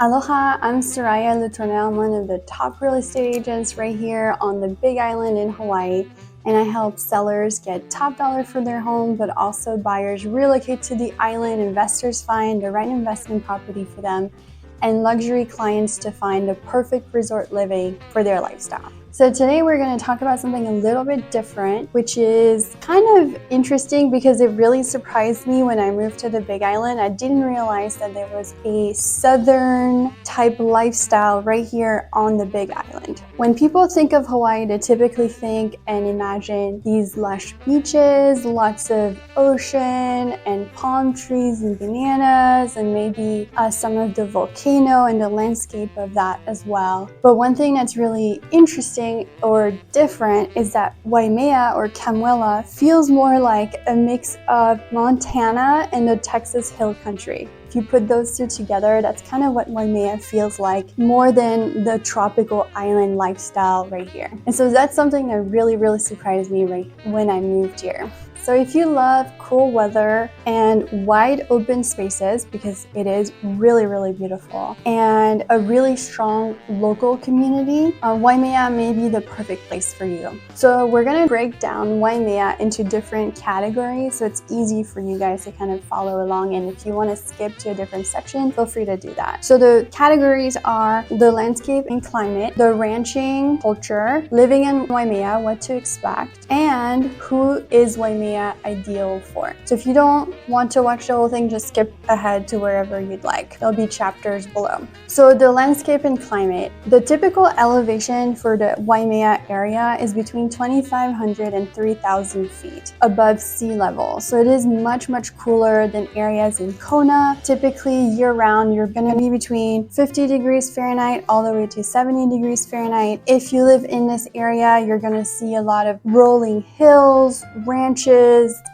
Aloha, I'm Soraya Lutornell. I'm one of the top real estate agents right here on the Big Island in Hawaii, and I help sellers get top dollar for their home, but also buyers relocate to the island, investors find the right investment property for them, and luxury clients to find the perfect resort living for their lifestyle. So today we're going to talk about something a little bit different, which is kind of interesting because it really surprised me when I moved to the Big Island. I didn't realize that there was a southern type lifestyle right here on the Big Island. When people think of Hawaii, they typically think and imagine these lush beaches, lots of ocean and palm trees and bananas, and maybe some of the volcano and the landscape of that as well. But one thing that's really interesting or different is that Waimea or Kamuela feels more like a mix of Montana and the Texas Hill Country. If you put those two together, that's kind of what Waimea feels like, more than the tropical island lifestyle right here. And so that's something that really surprised me right when I moved here. So if you love cool weather and wide open spaces, because it is really beautiful, and a really strong local community, Waimea may be the perfect place for you. So we're gonna break down Waimea into different categories so it's easy for you guys to kind of follow along, and if you want to skip to a different section, feel free to do that. So the categories are the landscape and climate, the ranching culture, living in Waimea, what to expect, and who is Waimea ideal for. So if you don't want to watch the whole thing, just skip ahead to wherever you'd like. There'll be chapters below. So the landscape and climate. The typical elevation for the Waimea area is between 2,500 and 3,000 feet above sea level. So it is much cooler than areas in Kona. Typically year-round, you're going to be between 50 degrees Fahrenheit all the way to 70 degrees Fahrenheit. If you live in this area, you're going to see a lot of rolling hills, ranches,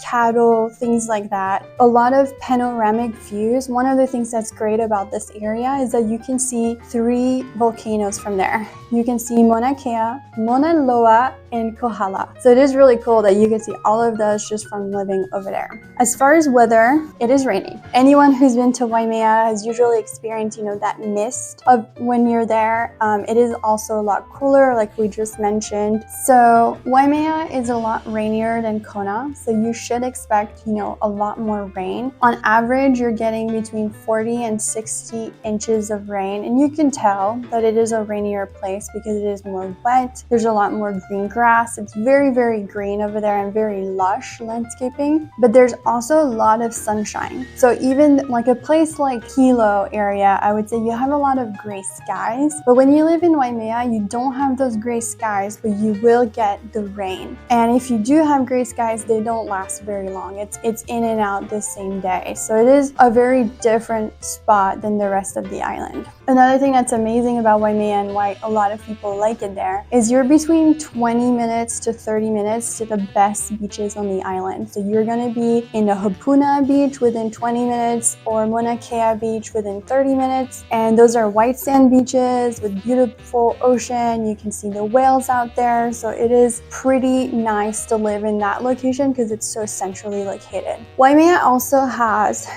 cattle, things like that. A lot of panoramic views. One of the things that's great about this area is that you can see 3 volcanoes from there. You can see Mauna Kea, Mauna Loa, and Kohala. So it is really cool that you can see all of those just from living over there. As far as weather, it is rainy. Anyone who's been to Waimea has usually experienced, that mist of when you're there. It is also a lot cooler, like we just mentioned. So Waimea is a lot rainier than Kona, so you should expect, a lot more rain. On average, you're getting between 40 and 60 inches of rain, and you can tell that it is a rainier place because it is more wet. There's a lot more green grass. It's very green over there and very lush landscaping, but there's also a lot of sunshine. So even like a place like Hilo area, I would say you have a lot of gray skies, but when you live in Waimea, you don't have those gray skies, but you will get the rain. And if you do have gray skies, they don't last very long. It's in and out the same day. So it is a very different spot than the rest of the island. Another thing that's amazing about Waimea and why a lot of people like it there is you're between 20 minutes to 30 minutes to the best beaches on the island. So you're going to be in the Hapuna beach within 20 minutes or Mauna Kea beach within 30 minutes. And those are white sand beaches with beautiful ocean. You can see the whales out there. So it is pretty nice to live in that location because it's so centrally located. Waimea also has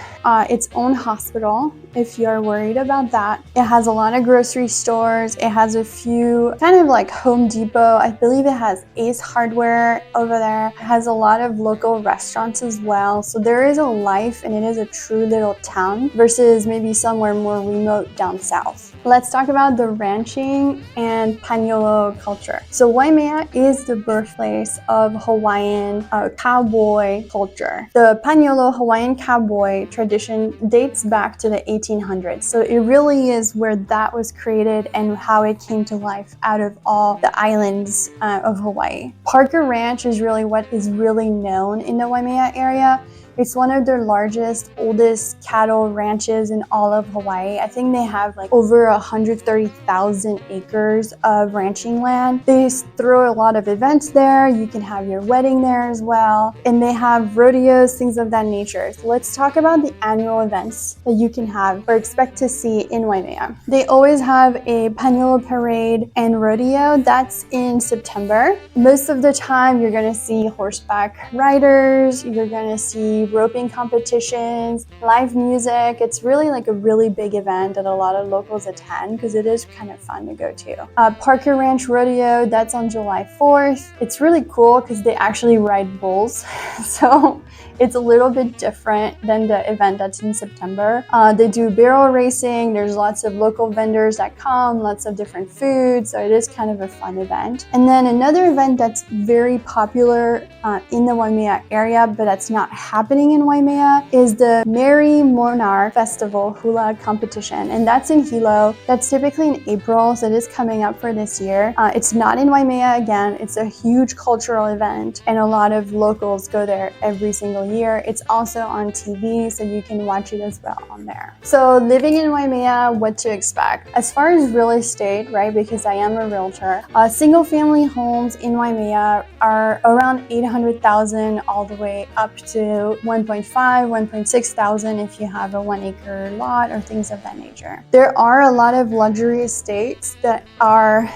its own hospital if you're worried about that. It has a lot of grocery stores. It has a few kind of like Home Depot. I believe it has Ace Hardware over there. It has a lot of local restaurants as well. So there is a life and it is a true little town versus maybe somewhere more remote down south. Let's talk about the ranching and Paniolo culture. So Waimea is the birthplace of Hawaiian cowboy culture. The Paniolo Hawaiian cowboy tradition dates back to the 1800s. So it really is where that was created and how it came to life out of all the islands of Hawaii. Parker Ranch is really what is really known in the Waimea area. It's one of their largest, oldest cattle ranches in all of Hawaii. I think they have like over 130,000 acres of ranching land. They throw a lot of events there. You can have your wedding there as well. And they have rodeos, things of that nature. So let's talk about the annual events that you can have or expect to see in Waimea. They always have a Paniolo parade and rodeo. That's in September. Most of the time, you're going to see horseback riders. You're going to see roping competitions, live music. It's really like a really big event that a lot of locals attend because it is kind of fun to go to. Parker Ranch Rodeo, that's on July 4th. It's really cool because they actually ride bulls. So it's a little bit different than the event that's in September. They do barrel racing. There's lots of local vendors that come, lots of different foods. So it is kind of a fun event. And then another event that's very popular in the Waimea area, but that's not happening in Waimea, is the Merry Monarch Festival Hula Competition. And that's in Hilo. That's typically in April, so it is coming up for this year. It's not in Waimea again. It's a huge cultural event, and a lot of locals go there every single year. It's also on TV, so you can watch it as well on there. So living in Waimea, what to expect? As far as real estate, right, because I am a realtor, single family homes in Waimea are around 800,000 all the way up to 1.5, 1.6 thousand if you have a 1 acre lot or things of that nature. There are a lot of luxury estates that are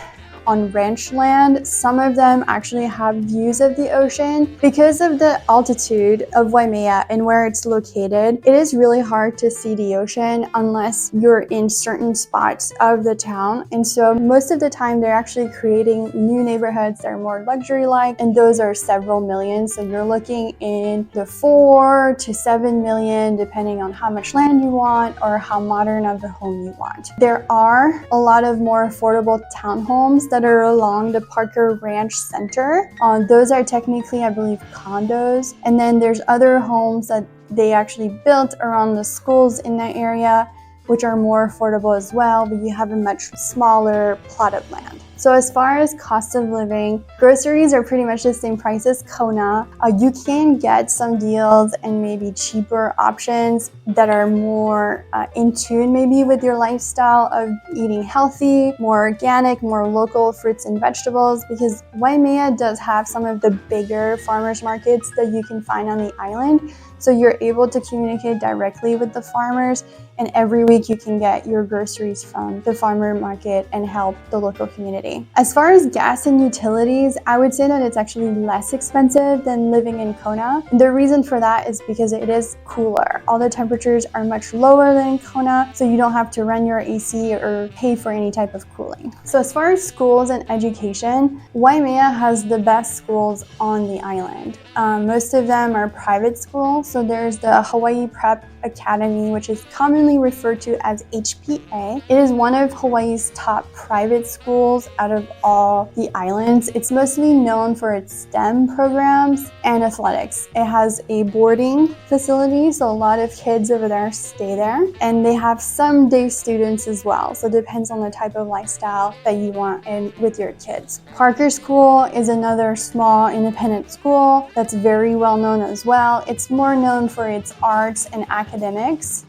on ranch land. Some of them actually have views of the ocean. Because of the altitude of Waimea and where it's located, it is really hard to see the ocean unless you're in certain spots of the town. And so most of the time they're actually creating new neighborhoods that are more luxury-like, and those are several million. So you're looking in the 4 to 7 million, depending on how much land you want or how modern of a home you want. There are a lot of more affordable townhomes that are along the Parker Ranch Center. Those are technically, I believe, condos. And then there's other homes that they actually built around the schools in that area, which are more affordable as well, but you have a much smaller plot of land. So as far as cost of living, groceries are pretty much the same price as Kona. You can get some deals and maybe cheaper options that are more in tune maybe with your lifestyle of eating healthy, more organic, more local fruits and vegetables, because Waimea does have some of the bigger farmers markets that you can find on the island. So you're able to communicate directly with the farmers, and every week you can get your groceries from the farmer market and help the local community. As far as gas and utilities, I would say that it's actually less expensive than living in Kona. The reason for that is because it is cooler. All the temperatures are much lower than in Kona, so you don't have to run your AC or pay for any type of cooling. So as far as schools and education, Waimea has the best schools on the island. Most of them are private schools. So there's the Hawaii Preparatory Academy, which is commonly referred to as HPA. It is one of Hawaii's top private schools out of all the islands. It's mostly known for its STEM programs and athletics. It has a boarding facility, so a lot of kids over there stay there, and they have some day students as well. So it depends on the type of lifestyle that you want and with your kids. Parker School is another small independent school that's very well known as well. It's more known for its arts and academics.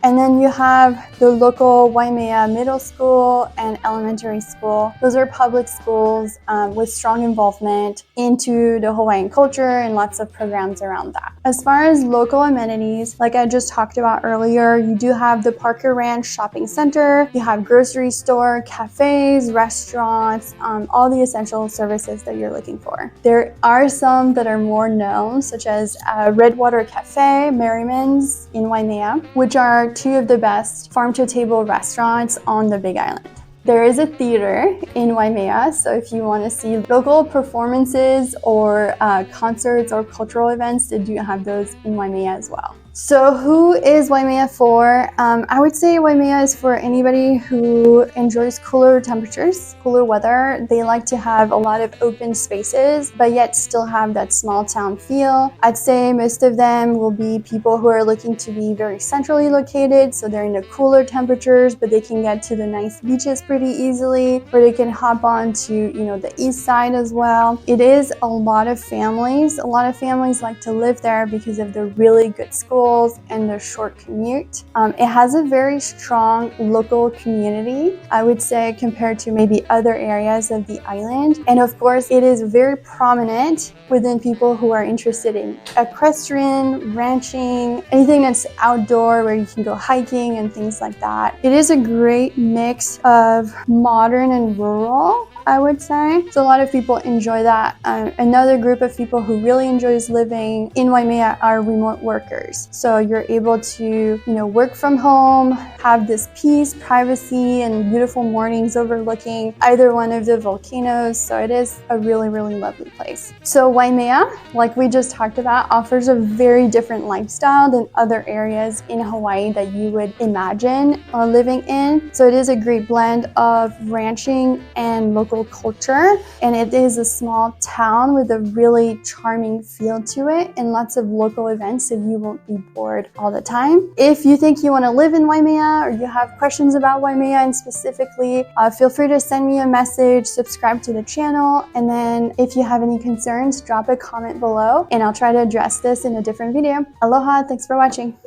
And then you have the local Waimea Middle School and Elementary School. Those are public schools with strong involvement into the Hawaiian culture and lots of programs around that. As far as local amenities, like I just talked about earlier, you do have the Parker Ranch Shopping Center, you have grocery store, cafes, restaurants, all the essential services that you're looking for. There are some that are more known, such as Redwater Cafe, Merriman's in Waimea, which are two of the best farm-to-table restaurants on the Big Island. There is a theater in Waimea, so if you want to see local performances or concerts or cultural events, they do have those in Waimea as well. So who is Waimea for? I would say Waimea is for anybody who enjoys cooler temperatures, cooler weather. They like to have a lot of open spaces, but yet still have that small town feel. I'd say most of them will be people who are looking to be very centrally located, so they're in the cooler temperatures, but they can get to the nice beaches pretty easily, or they can hop on to, the east side as well. It is a lot of families. A lot of families like to live there because of the really good schools and the short commute. It has a very strong local community, I would say, compared to maybe other areas of the island. And of course, it is very prominent within people who are interested in equestrian, ranching, anything that's outdoor where you can go hiking and things like that. It is a great mix of modern and rural. I would say. So a lot of people enjoy that. Another group of people who really enjoys living in Waimea are remote workers. So you're able to, work from home, have this peace, privacy, and beautiful mornings overlooking either one of the volcanoes. So it is a really, really lovely place. So Waimea, like we just talked about, offers a very different lifestyle than other areas in Hawaii that you would imagine living in. So it is a great blend of ranching and local culture, and it is a small town with a really charming feel to it and lots of local events, so you won't be bored all the time. If you think you want to live in Waimea or you have questions about Waimea and specifically, feel free to send me a message, subscribe to the channel, and then if you have any concerns, drop a comment below and I'll try to address this in a different video. Aloha, thanks for watching.